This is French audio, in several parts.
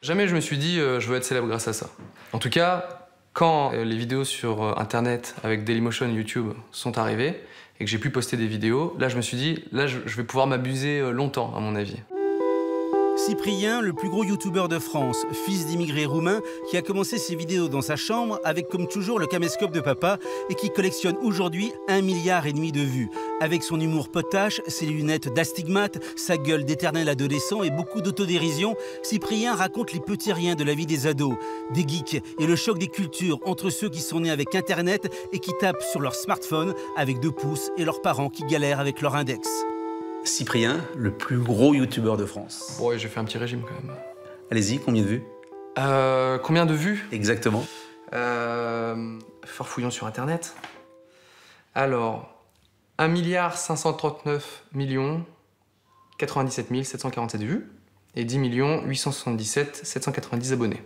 Jamais je me suis dit je veux être célèbre grâce à ça. En tout cas, quand les vidéos sur Internet avec Dailymotion et YouTube sont arrivées et que j'ai pu poster des vidéos, là je me suis dit, là je vais pouvoir m'abuser longtemps à mon avis. Cyprien, le plus gros youtubeur de France, fils d'immigrés roumains, qui a commencé ses vidéos dans sa chambre avec comme toujours le caméscope de papa et qui collectionne aujourd'hui 1,5 milliard de vues. Avec son humour potache, ses lunettes d'astigmate, sa gueule d'éternel adolescent et beaucoup d'autodérision, Cyprien raconte les petits riens de la vie des ados, des geeks et le choc des cultures entre ceux qui sont nés avec Internet et qui tapent sur leur smartphone avec 2 pouces et leurs parents qui galèrent avec leur index. Cyprien, le plus gros youtubeur de France. Ouais, j'ai fait un petit régime quand même. Allez-y, combien de vues? Combien de vues? Exactement. Farfouillons sur Internet. Alors, 1 539 097 747 vues et 10 877 790 abonnés.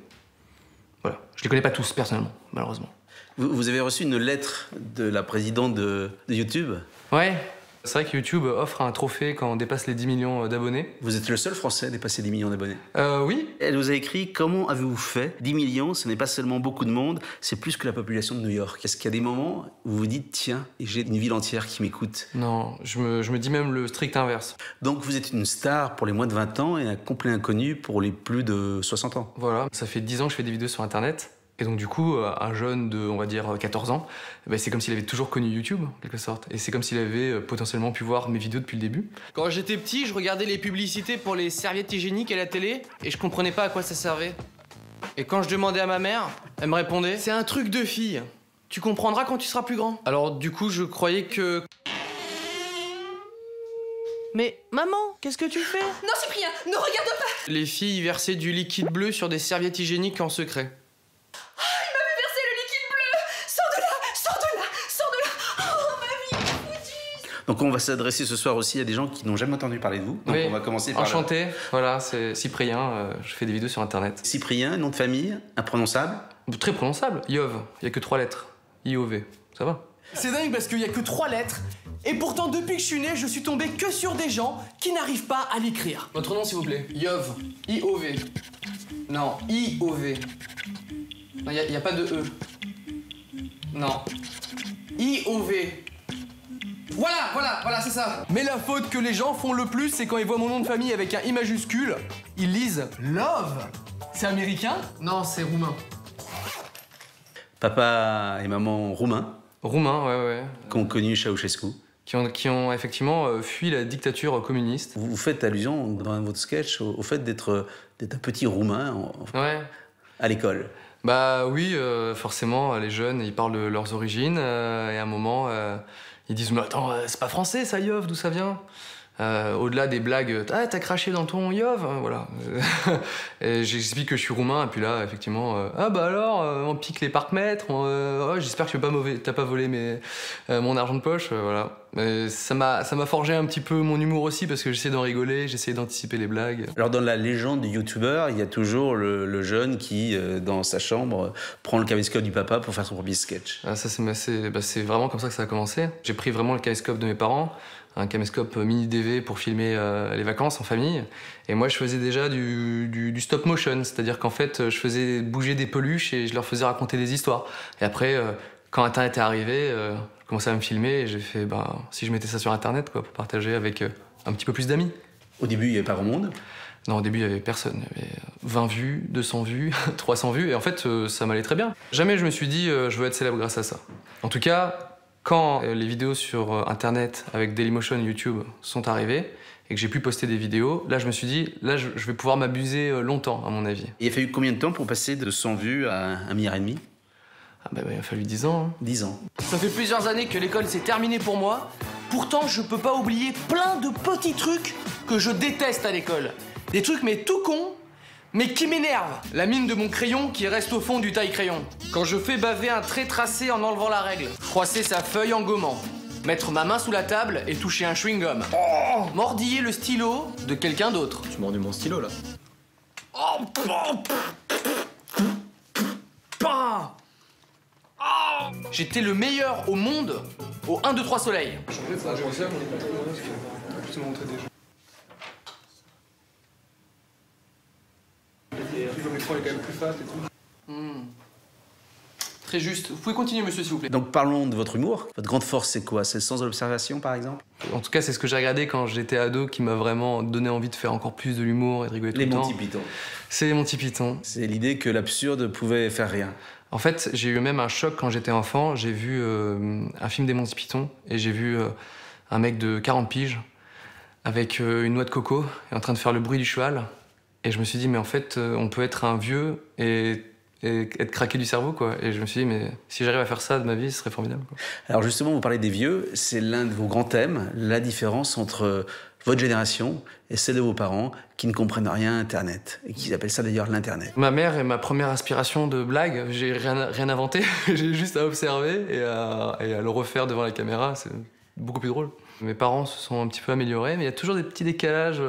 Voilà. Je les connais pas tous personnellement, malheureusement. Vous avez reçu une lettre de la présidente de YouTube? Ouais. C'est vrai que YouTube offre un trophée quand on dépasse les 10 millions d'abonnés. Vous êtes le seul Français à dépasser 10 millions d'abonnés? Oui. Elle vous a écrit: comment avez-vous fait? 10 millions, ce n'est pas seulement beaucoup de monde, c'est plus que la population de New York. Est-ce qu'il y a des moments où vous vous dites: tiens, j'ai une ville entière qui m'écoute? Non, je me dis même le strict inverse. Donc vous êtes une star pour les moins de 20 ans et un complet inconnu pour les plus de 60 ans. Voilà, ça fait 10 ans que je fais des vidéos sur Internet. Et donc du coup, un jeune de, on va dire, 14 ans, c'est comme s'il avait toujours connu YouTube, en quelque sorte. Et c'est comme s'il avait potentiellement pu voir mes vidéos depuis le début. Quand j'étais petit, je regardais les publicités pour les serviettes hygiéniques à la télé et je comprenais pas à quoi ça servait. Et quand je demandais à ma mère, elle me répondait: c'est un truc de fille. Tu comprendras quand tu seras plus grand. Alors du coup, je croyais que... Mais maman, qu'est-ce que tu fais? Non Cyprien, ne regarde pas! Les filles versaient du liquide bleu sur des serviettes hygiéniques en secret. Donc on va s'adresser ce soir aussi à des gens qui n'ont jamais entendu parler de vous. Donc oui. On va commencer par... Enchanté, voilà, c'est Cyprien, je fais des vidéos sur Internet. Cyprien, nom de famille, imprononçable? Très prononçable, Iov, il n'y a que 3 lettres. I-O-V, ça va? C'est dingue parce qu'il y a que 3 lettres, et pourtant depuis que je suis né, je suis tombé que sur des gens qui n'arrivent pas à l'écrire. Votre nom s'il vous plaît? Iov, I-O-V. Non, I-O-V. Non, il n'y a pas de E. Non. I-O-V. Voilà, c'est ça. Mais la faute que les gens font le plus, c'est quand ils voient mon nom de famille avec un I majuscule, ils lisent Love. C'est américain? Non, c'est roumain. Papa et maman roumains. Roumain, ouais. Qui ont connu Ceausescu. Qui ont effectivement fui la dictature communiste. Vous faites allusion dans votre sketch au fait d'être un petit roumain ouais. À l'école. Bah oui, forcément, les jeunes, ils parlent de leurs origines, et à un moment, ils disent « Mais attends, c'est pas français ça, Iov, d'où ça vient ?» Au-delà des blagues « Ah, t'as craché dans ton Iov ?» Voilà. Et j'explique que je suis roumain, et puis là, effectivement, « Ah bah alors, on pique les parcs-mètres, oh, j'espère que t'as pas volé mon argent de poche. » Voilà. Ça m'a forgé un petit peu mon humour aussi, parce que j'essaie d'en rigoler, j'essaie d'anticiper les blagues. Alors dans la légende du youtubeur, il y a toujours le jeune qui, dans sa chambre, prend le caméscope du papa pour faire son premier sketch. Ah, ça c'est vraiment comme ça que ça a commencé. J'ai pris vraiment le caméscope de mes parents, un caméscope mini DV pour filmer les vacances en famille. Et moi, je faisais déjà du stop motion, c'est-à-dire qu'en fait, je faisais bouger des peluches et je leur faisais raconter des histoires. Et après, quand Internet est arrivé, je commençais à me filmer et j'ai fait, si je mettais ça sur Internet, quoi, pour partager avec un petit peu plus d'amis. Au début, il n'y avait pas grand monde? Non, au début, il n'y avait personne. Il y avait 20 vues, 200 vues, 300 vues. Et en fait, ça m'allait très bien. Jamais je me suis dit, je veux être célèbre grâce à ça. En tout cas, quand les vidéos sur Internet avec Dailymotion et YouTube sont arrivées et que j'ai pu poster des vidéos, là, je me suis dit, là, je vais pouvoir m'abuser longtemps, à mon avis. Et il a fallu combien de temps pour passer de 100 vues à 1,5 milliard? Ah bah, il a fallu 10 ans. Hein. 10 ans. Ça fait plusieurs années que l'école s'est terminée pour moi. Pourtant, je peux pas oublier plein de petits trucs que je déteste à l'école. Des trucs mais tout cons, mais qui m'énervent. La mine de mon crayon qui reste au fond du taille-crayon. Quand je fais baver un trait tracé en enlevant la règle. Froisser sa feuille en gommant. Mettre ma main sous la table et toucher un chewing-gum. Oh, mordiller le stylo de quelqu'un d'autre. Tu mords mon stylo là. Oh, j'étais le meilleur au monde au 1, 2, 3 soleil. le métro est quand même plus fat et tout. Très juste. Vous pouvez continuer, monsieur, s'il vous plaît. Donc parlons de votre humour. Votre grande force, c'est quoi? C'est le sens de l'observation, par exemple? En tout cas, c'est ce que j'ai regardé quand j'étais ado qui m'a vraiment donné envie de faire encore plus de l'humour et de rigoler tout Les le temps. Monty Python. C'est les Monty Python. C'est l'idée que l'absurde pouvait faire rien. En fait, j'ai eu même un choc quand j'étais enfant. J'ai vu un film des Monty Python et j'ai vu un mec de 40 piges avec une noix de coco et en train de faire le bruit du cheval. Et je me suis dit, mais en fait, on peut être un vieux et être craqué du cerveau, quoi. Et je me suis dit, mais si j'arrive à faire ça de ma vie, ce serait formidable, quoi. Alors justement, vous parlez des vieux, c'est l'un de vos grands thèmes, la différence entre votre génération et celle de vos parents qui ne comprennent rien à Internet, et qui appellent ça d'ailleurs l'Internet. Ma mère est ma première inspiration de blague. J'ai rien inventé, j'ai juste à observer et à le refaire devant la caméra. C'est beaucoup plus drôle. Mes parents se sont un petit peu améliorés, mais il y a toujours des petits décalages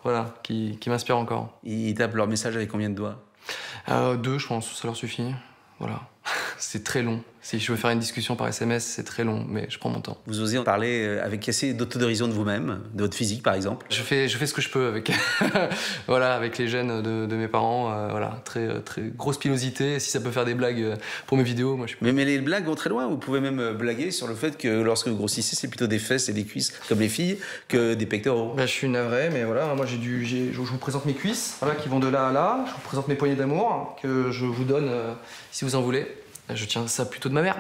voilà, qui m'inspirent encore. Ils tapent leur message avec combien de doigts? 2, je pense, ça leur suffit. Voilà. C'est très long. Si je veux faire une discussion par SMS, c'est très long, mais je prends mon temps. Vous osez en parler avec assez d'autodérision de vous-même, de votre physique par exemple? Je fais ce que je peux avec, voilà, avec les gènes de mes parents. Voilà, très grosse pilosité. Si ça peut faire des blagues pour mes vidéos, moi je suis... Mais les blagues vont très loin. Vous pouvez même blaguer sur le fait que lorsque vous grossissez, c'est plutôt des fesses et des cuisses, comme les filles, que des pectoraux. Bah, je suis navré, mais voilà, moi je vous présente mes cuisses, voilà, qui vont de là à là. Je vous présente mes poignées d'amour, que je vous donne si vous en voulez. Je tiens ça plutôt de ma mère.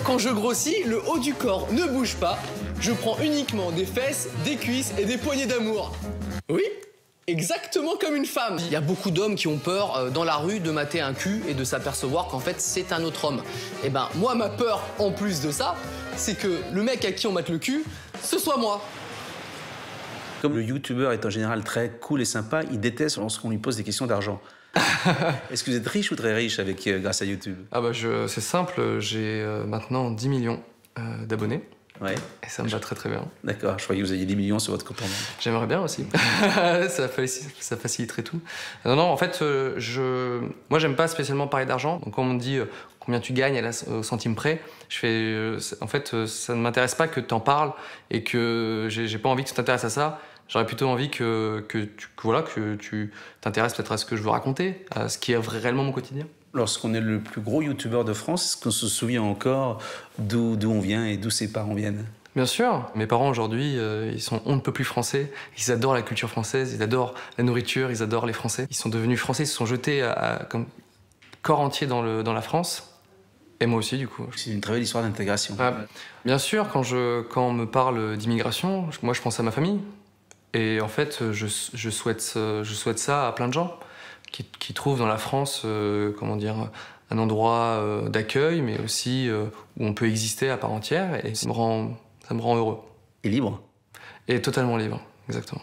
Quand je grossis, le haut du corps ne bouge pas. Je prends uniquement des fesses, des cuisses et des poignées d'amour. Oui, exactement comme une femme. Il y a beaucoup d'hommes qui ont peur dans la rue de mater un cul et de s'apercevoir qu'en fait c'est un autre homme. Et ben moi ma peur en plus de ça, c'est que le mec à qui on mate le cul, ce soit moi. Comme le youtubeur est en général très cool et sympa, il déteste lorsqu'on lui pose des questions d'argent. Est-ce que vous êtes riche ou très riche grâce à YouTube? Ah bah c'est simple, j'ai maintenant 10 millions d'abonnés. Ouais. Et ça me va très très bien. D'accord, je croyais que vous aviez 10 millions sur votre compte en banque. J'aimerais bien aussi. ça faciliterait tout. Non, en fait, moi j'aime pas spécialement parler d'argent. Donc quand on me dit combien tu gagnes au centime près, je fais, en fait, ça ne m'intéresse pas que tu en parles et que j'ai pas envie que tu t'intéresses à ça. J'aurais plutôt envie que tu t'intéresses peut-être à ce que je veux raconter, à ce qui est réellement mon quotidien. Lorsqu'on est le plus gros youtubeur de France, est-ce qu'on se souvient encore d'où on vient et d'où ses parents viennent? Bien sûr. Mes parents aujourd'hui, ils sont on ne peut plus français. Ils adorent la culture française, ils adorent la nourriture, ils adorent les Français. Ils sont devenus français, ils se sont jetés comme corps entier dans la France. Et moi aussi, du coup. C'est une très belle histoire d'intégration. Ah, bien sûr, quand on me parle d'immigration, moi je pense à ma famille. Et en fait, je souhaite ça à plein de gens qui trouvent dans la France, comment dire, un endroit d'accueil, mais aussi où on peut exister à part entière. Et ça me rend heureux. Et libre? Et totalement libre, exactement.